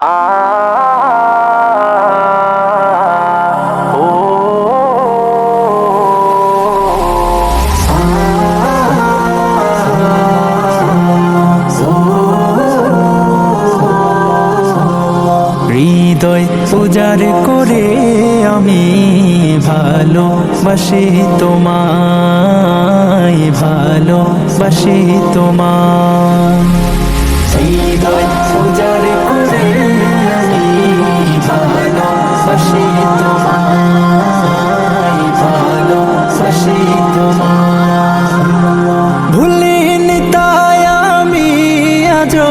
হৃদয় উজাড় করে আমি ভালোবাসি তোমায়, ভালোবাসি তোমায়। হৃদয় উজাড় করে আমি ভালোবাসি তোমায়, ভালোবাসি তোমায়। ভুলিনি তাই আমি আজো,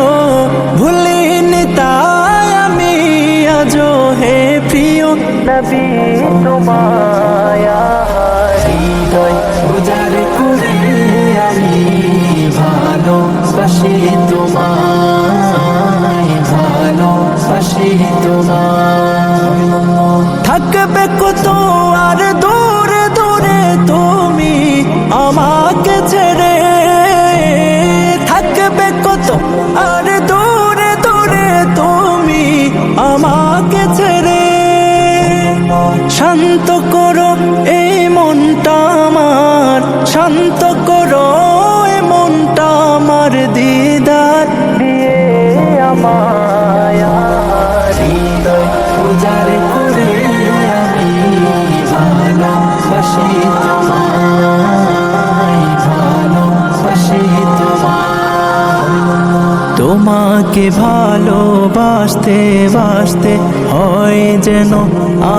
ভুলিনি তাই আমি আজো হে প্রিয় নবী তোমায়। হৃদয় উজাড় করে আমি ভালোবাসি তোমায়, ভালোবাসি তোমায়। থাকবে কত আর দূরে দূরে তুমি আমাকে ছেড়ে, থাকবে কত আর দূরে দূরে তুমি আমাকে ছেড়ে। শান্ত করো এই মনটা আমার, শান্ত করো এই মনটা আমার, দিদার দিয়ে আমায়। হৃদয় উজাড় করে আমি ভালোবাসি তোমায়, ভালোবাসি তোমায়। তোমাকে ভালোবাসতে বাসতে হয় যেন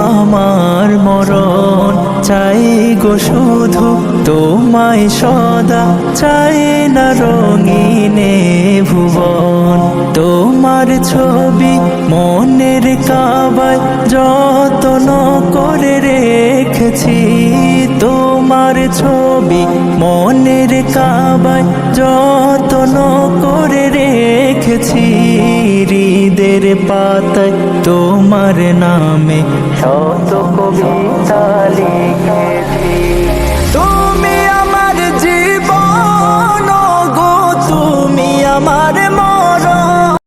আমার মরণ, চাই গো শুধু তোমায় সদা, চাই না রঙিনে ভুবন। তোমার ছবি মনের কাবায় যত্ন করে রেখেছি, তোমার ছবি মনের কাবায় যত্ন করে রেখেছি। হৃদের পাতায় তোমার নামে শত কবিতা লিখেছি।